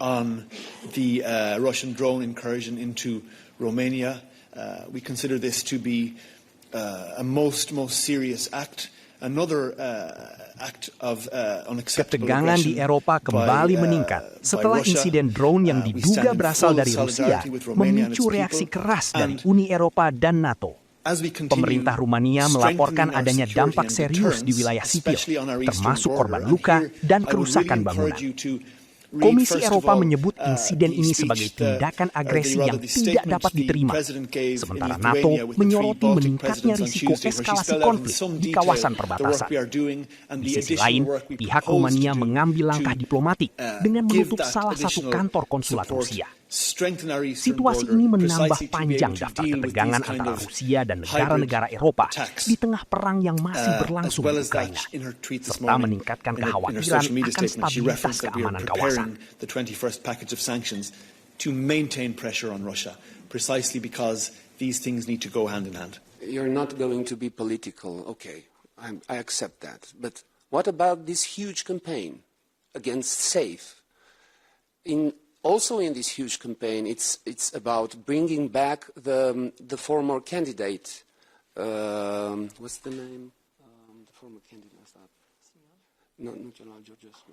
on the Russian drone incursion into Romania. We consider this to be a most serious act. Another act of unacceptable Ketegangan di Eropa kembali meningkat setelah insiden drone yang diduga berasal dari Rusia memicu reaksi keras dari Uni Eropa dan NATO. Pemerintah Rumania melaporkan adanya dampak serius di wilayah sipil, termasuk korban luka dan kerusakan bangunan. Komisi Eropa menyebut insiden ini sebagai tindakan agresi yang tidak dapat diterima, sementara NATO menyoroti meningkatnya risiko eskalasi konflik di kawasan perbatasan. Di sisi lain, pihak Rumania mengambil langkah diplomatik dengan menutup salah satu kantor konsulat Rusia. Situasi ini menambah panjang daftar ketegangan antara Rusia dan negara-negara Eropa di tengah perang yang masih berlangsung di Ukraina, serta meningkatkan kekhawatiran akan stabilitas keamanan kawasan. You're not going to be political, okay, I accept that. But what about this huge campaign against SAFE? Also in this huge campaign, it's about bringing back the former candidate. What's the name? The former candidate. Not Georgescu.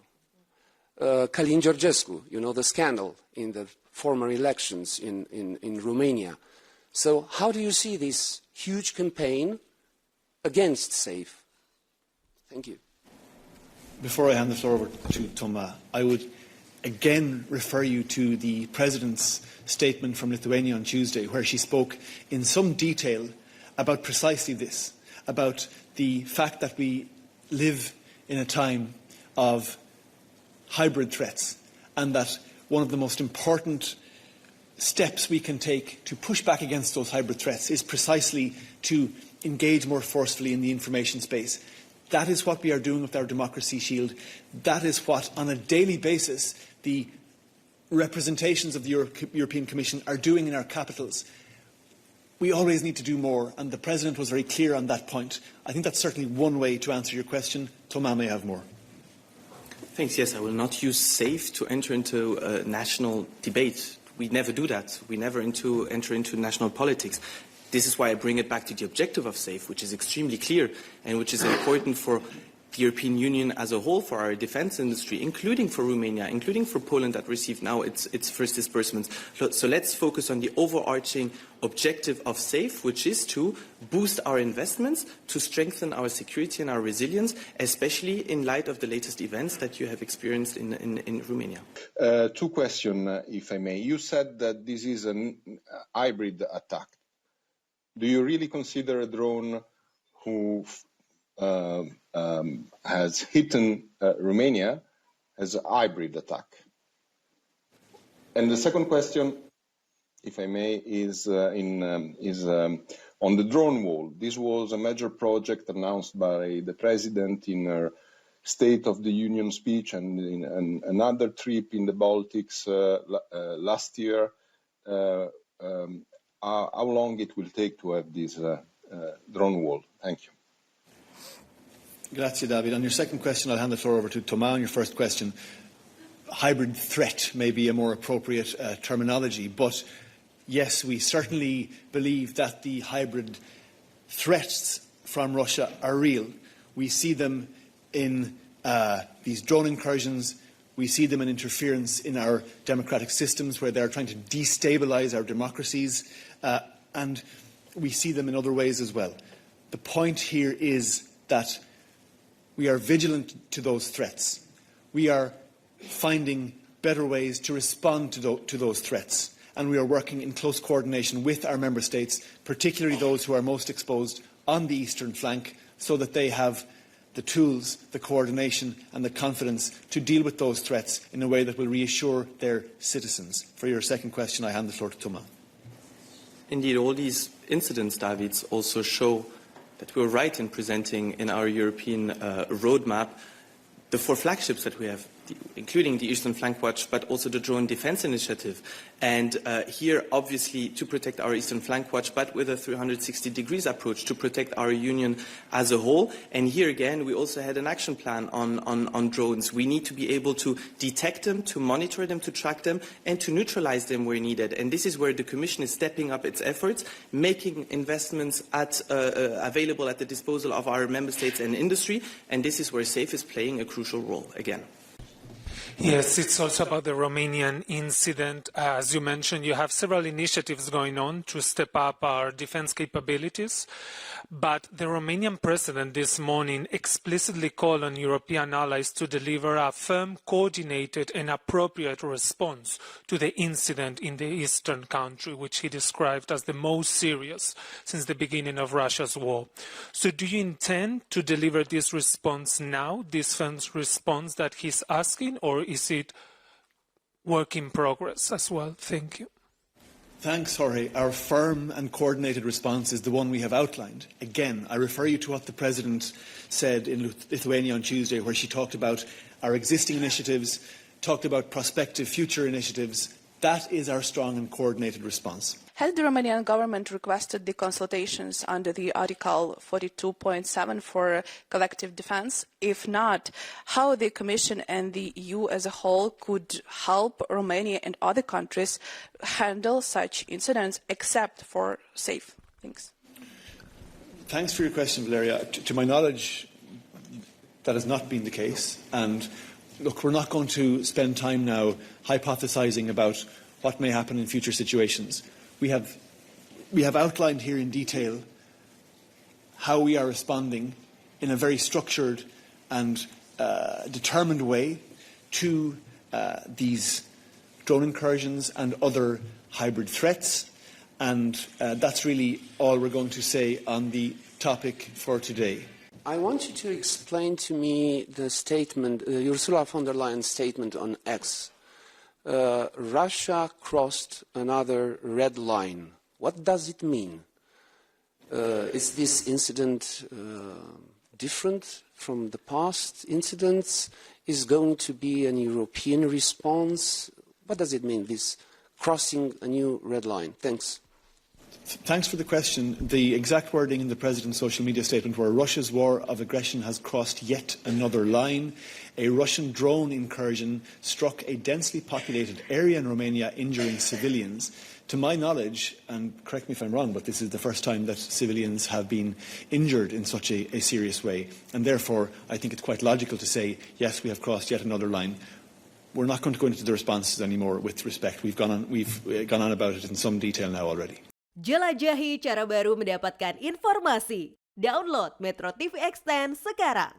Călin Georgescu. You know the scandal in the former elections in Romania. So how do you see this huge campaign against SAFE? Thank you. Before I hand the floor over to Thomas, I would again refer you to the President's statement from Lithuania on Tuesday, where she spoke in some detail about precisely this, about the fact that we live in a time of hybrid threats, and that one of the most important steps we can take to push back against those hybrid threats is precisely to engage more forcefully in the information space. That is what we are doing with our Democracy Shield. That is what, on a daily basis, the representations of the European Commission are doing in our capitals. We always need to do more, and the President was very clear on that point. I think that's certainly one way to answer your question. Thomas may have more. Thanks. Yes, I will not use SAFE to enter into a national debate. We never do that. We never enter into national politics. This is why I bring it back to the objective of SAFE, which is extremely clear and which is important for the European Union as a whole, for our defence industry, including for Romania, including for Poland that received now its first disbursements. So let's focus on the overarching objective of SAFE, which is to boost our investments, to strengthen our security and our resilience, especially in light of the latest events that you have experienced in Romania. Two questions, if I may. You said that this is a hybrid attack. Do you really consider a drone who has hit Romania as a hybrid attack? And the second question, if I may, is on the drone wall. This was a major project announced by the President in her State of the Union speech and in another trip in the Baltics last year. How long it will take to have this drone wall? Thank you. Grazie, David. On your second question, I'll hand the floor over to Thomas. On your first question, hybrid threat may be a more appropriate terminology, but yes, we certainly believe that the hybrid threats from Russia are real. We see them in these drone incursions. We see them in interference in our democratic systems, where they're trying to destabilise our democracies, and we see them in other ways as well. The point here is that we are vigilant to those threats. We are finding better ways to respond to those threats, and we are working in close coordination with our member states, particularly those who are most exposed on the eastern flank, so that they have the tools, the coordination and the confidence to deal with those threats in a way that will reassure their citizens. For your second question, I hand the floor to Thomas. Indeed, all these incidents, David, also show that we were right in presenting in our European roadmap the 4 flagships that we have including the Eastern Flank Watch, but also the Drone Defense Initiative. And here, obviously, to protect our Eastern Flank Watch, but with a 360 degrees approach to protect our union as a whole. And here again, we also had an action plan on drones. We need to be able to detect them, to monitor them, to track them, and to neutralize them where needed. And this is where the Commission is stepping up its efforts, making investments available at the disposal of our member states and industry. And this is where SAFE is playing a crucial role again. Yes, it's also about the Romanian incident. As you mentioned, you have several initiatives going on to step up our defense capabilities. But the Romanian president this morning explicitly called on European allies to deliver a firm, coordinated and appropriate response to the incident in the eastern country, which he described as the most serious since the beginning of Russia's war. So do you intend to deliver this response now, this firm response that he's asking, or is it work in progress as well? Thank you. Thanks, Jorge. Our firm and coordinated response is the one we have outlined. Again, I refer you to what the President said in Lithuania on Tuesday, where she talked about our existing initiatives, talked about prospective future initiatives. That is our strong and coordinated response. Has the Romanian government requested the consultations under the Article 42.7 for collective defence? If not, how the Commission and the EU as a whole could help Romania and other countries handle such incidents, except for SAFE? Thanks. Thanks for your question, Valeria. To my knowledge, that has not been the case. And look, we're not going to spend time now hypothesising about what may happen in future situations. We have outlined here in detail how we are responding in a very structured and determined way to these drone incursions and other hybrid threats. And that's really all we're going to say on the topic for today. I want you to explain to me the statement, Ursula von der Leyen's statement on X. Russia crossed another red line. What does it mean? Is this incident different from the past incidents? Is going to be an European response? What does it mean, this crossing a new red line? Thanks. Thanks for the question. The exact wording in the President's social media statement were Russia's war of aggression has crossed yet another line. A Russian drone incursion struck a densely populated area in Romania, injuring civilians. To my knowledge, and correct me if I'm wrong, but this is the first time that civilians have been injured in such a serious way. And therefore, I think it's quite logical to say, yes, we have crossed yet another line. We're not going to go into the responses anymore with respect. We've gone on about it in some detail now already. Jelajahi cara baru mendapatkan informasi. Download MetroTV Extend sekarang.